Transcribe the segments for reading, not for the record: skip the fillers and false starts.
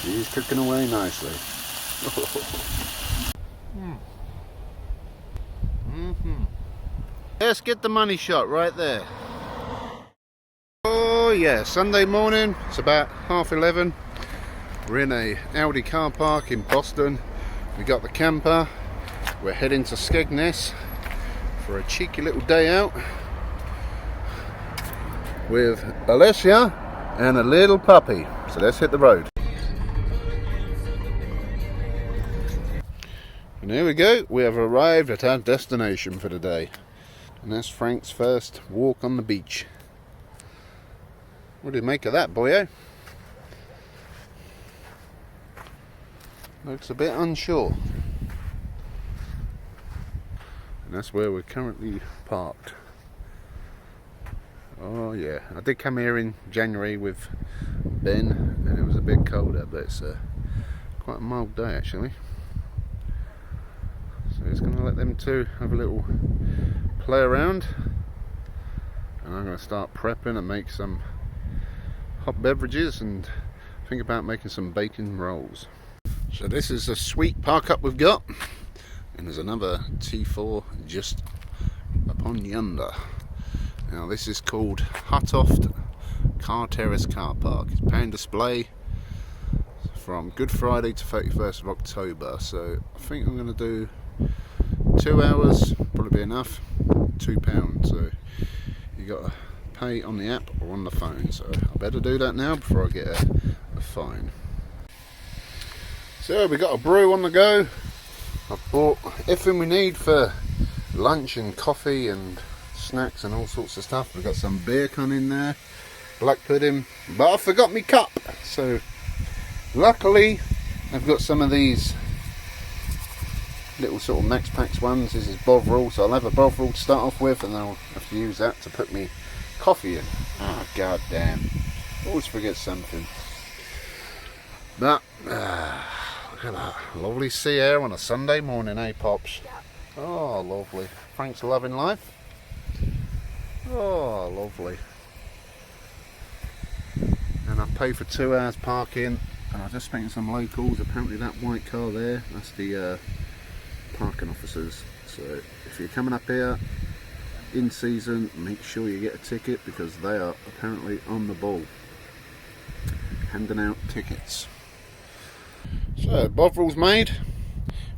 He's cooking away nicely. Let's get the money shot right there. Oh yeah, Sunday morning, it's about 11:30. We're in a Audi car park in Boston. We got the camper. We're heading to Skegness for a cheeky little day out with Alicia and a little puppy. So let's hit the road. And here we go, we have arrived at our destination for the day. And that's Frank's first walk on the beach. What do you make of that, boyo? Looks a bit unsure. And that's where we're currently parked. Oh yeah, I did come here in January with Ben and it was a bit colder, but it's quite a mild day actually. So it's going to let them two have a little play around, and I'm going to start prepping and make some hot beverages and think about making some bacon rolls. So this is a sweet park up we've got, and there's another T4 just upon yonder. Now this is called Huttoft Car Terrace Car Park. It's paying display from Good Friday to 31st of October. So I think I'm going to do 2 hours, probably be enough, £2. So you got to pay on the app or on the phone. So I better do that now before I get a fine. So we got a brew on the go. I've bought everything we need for lunch and coffee and snacks and all sorts of stuff. We've got some beer con in there, black pudding, but I forgot my cup. So luckily I've got some of these little sort of Max Packs ones. This is Bovril, so I'll have a Bovril to start off with, and then I'll have to use that to put me coffee in. Ah, god damn, always forget something. But look at that lovely sea air on a Sunday morning, eh Pops? Yeah. Oh lovely. Frank's loving life. Oh lovely. And I paid for 2 hours parking, and I just spent some locals. Apparently that white car there, that's the parking officers. So if you're coming up here in season, make sure you get a ticket, because they are apparently on the ball handing out tickets. So Bovril's made,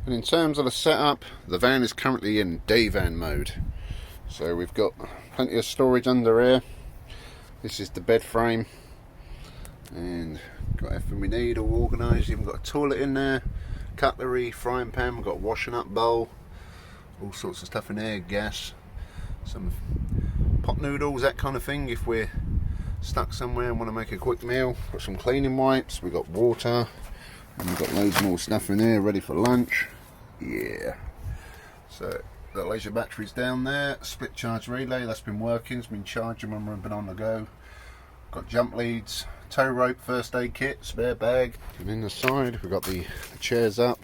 and in terms of the setup, the van is currently in day van mode. So we've got plenty of storage under here. This is the bed frame, and got everything we need all organised. Even got a toilet in there, cutlery, frying pan, we've got a washing up bowl, all sorts of stuff in there, gas, some pot noodles, that kind of thing if we're stuck somewhere and want to make a quick meal. Got some cleaning wipes, we've got water, and we've got loads more stuff in there ready for lunch. Yeah. So the laser battery's down there, split charge relay, that's been working, it's been charging when we've been on the go. Got jump leads, tow rope, first aid kit, spare bag. And in the side we've got the chairs up,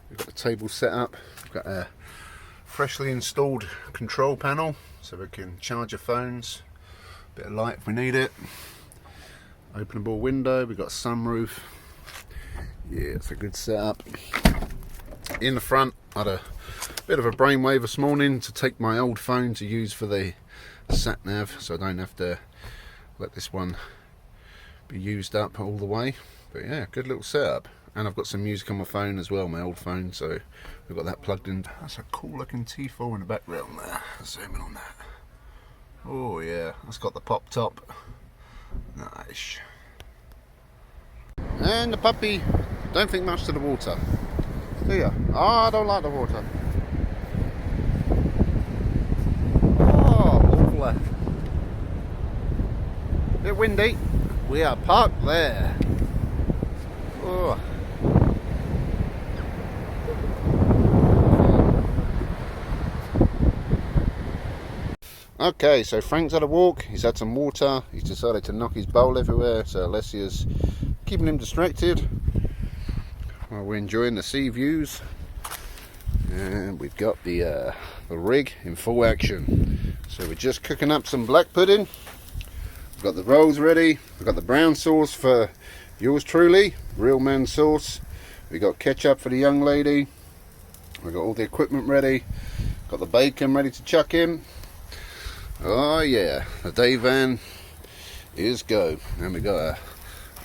we've got the table set up, we've got a freshly installed control panel so we can charge our phones, bit of light if we need it, openable window, we've got a sunroof. Yeah, it's a good setup. In the front I had a bit of a brainwave this morning to take my old phone to use for the sat nav, so I don't have to let this one be used up all the way. But yeah, good little setup. And I've got some music on my phone as well, my old phone, so we've got that plugged in. That's a cool looking T4 in the background there. Zoom in on that. Oh yeah, that's got the pop top. Nice. And the puppy don't think much to the water, do you? Oh, I don't like the water. Oh, lovely. Bit windy. We are parked there. Oh. Okay, so Frank's had a walk, he's had some water, he's decided to knock his bowl everywhere, so Alessia's keeping him distracted while we're enjoying the sea views. And we've got the rig in full action. So we're just cooking up some black pudding. We've got the rolls ready, we've got the brown sauce for yours truly, real man sauce. We got ketchup for the young lady. We got all the equipment ready. Got the bacon ready to chuck in. Oh yeah, the day van is go. And we got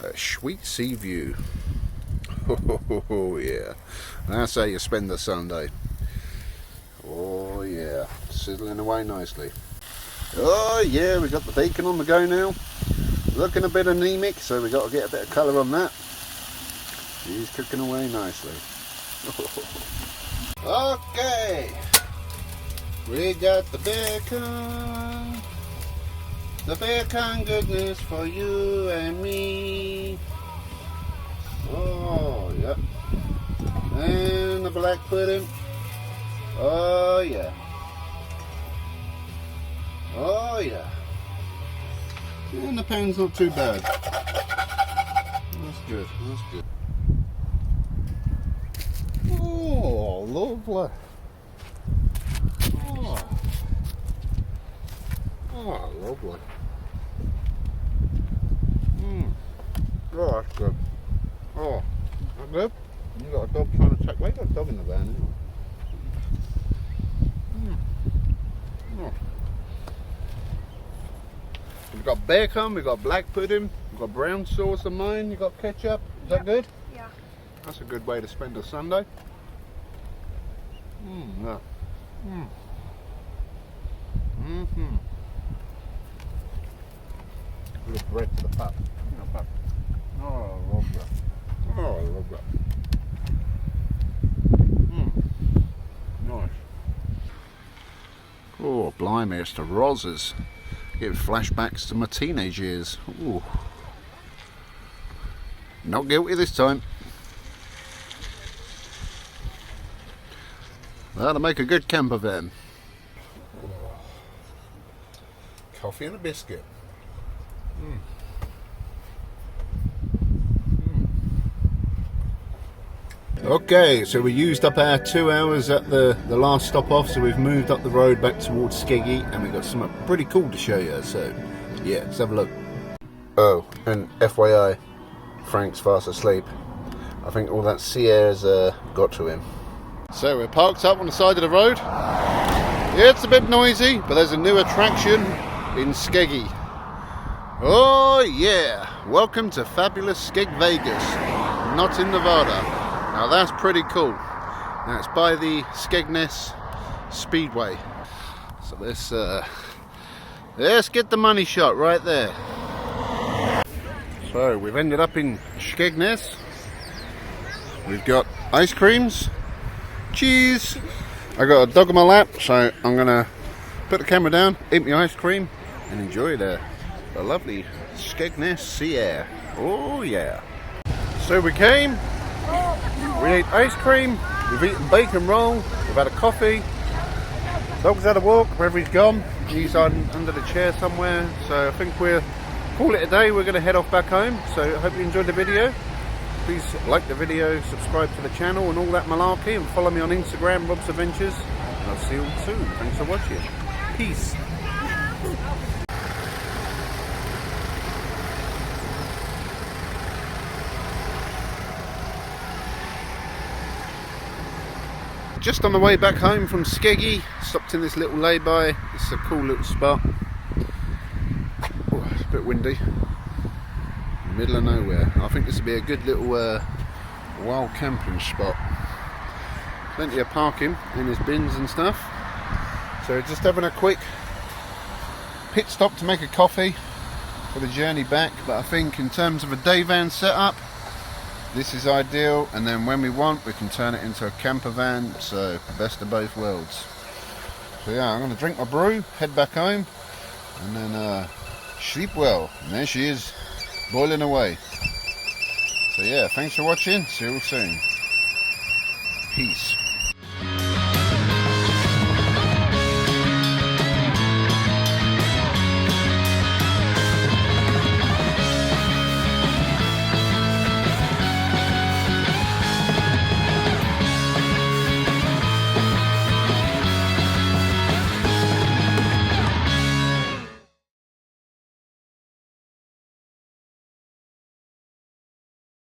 a sweet sea view. Oh yeah, that's how you spend the Sunday. Oh yeah, sizzling away nicely. Oh yeah, we got the bacon on the go now. Looking a bit anemic, so we got to get a bit of colour on that. She's cooking away nicely. Okay, we got the bacon goodness for you and me. Oh yeah, and the black pudding. Oh yeah, oh yeah, and the pan's not too bad. That's good, that's good. Oh, lovely. Oh, lovely. Oh, that's good. Oh, that's good. You got a dog trying to take. Wait, got a dog in the van, anyway. Oh. We've got bacon, we've got black pudding, we've got brown sauce on mine, you got ketchup. Is that good? Yeah. That's a good way to spend a Sunday. Yeah. A little bread to the pup. Oh, I love that. Oh, I love that. Nice. Oh, blimey, it's the Roses. Give flashbacks to my teenage years. Ooh. Not guilty this time. That'll make a good campervan. Coffee and a biscuit. Okay, so we used up our 2 hours at the last stop off, so we've moved up the road back towards Skeggy, and we've got something pretty cool to show you, so yeah, let's have a look. Oh, and FYI, Frank's fast asleep. I think all that sea air's got to him. So we're parked up on the side of the road. Yeah, it's a bit noisy, but there's a new attraction in Skeggy. Oh yeah, welcome to fabulous Skeg Vegas, not in Nevada. Now that's pretty cool. Now it's by the Skegness Speedway. So let's get the money shot right there. So we've ended up in Skegness. We've got ice creams, cheese. I got a dog on my lap, so I'm gonna put the camera down, eat my ice cream, and enjoy the lovely Skegness sea air. Oh yeah. So we came, we ate ice cream, we've eaten bacon roll, we've had a coffee. Dog's had a walk, wherever he's gone. He's under the chair somewhere. So I think we'll call it a day. We're going to head off back home. So I hope you enjoyed the video. Please like the video, subscribe to the channel and all that malarkey, and follow me on Instagram, Rob's Adventures. And I'll see you all soon. Thanks for watching. Peace. Just on the way back home from Skeggy, stopped in this little lay-by. It's a cool little spot. Oh, it's a bit windy. Middle of nowhere. I think this would be a good little wild camping spot. Plenty of parking in his bins and stuff. So just having a quick pit stop to make a coffee for the journey back. But I think in terms of a day van setup, this is ideal, and then when we want we can turn it into a camper van, so best of both worlds. So yeah, I'm going to drink my brew, head back home, and then sleep well. And there she is, boiling away. So yeah, thanks for watching, see you all soon. Peace.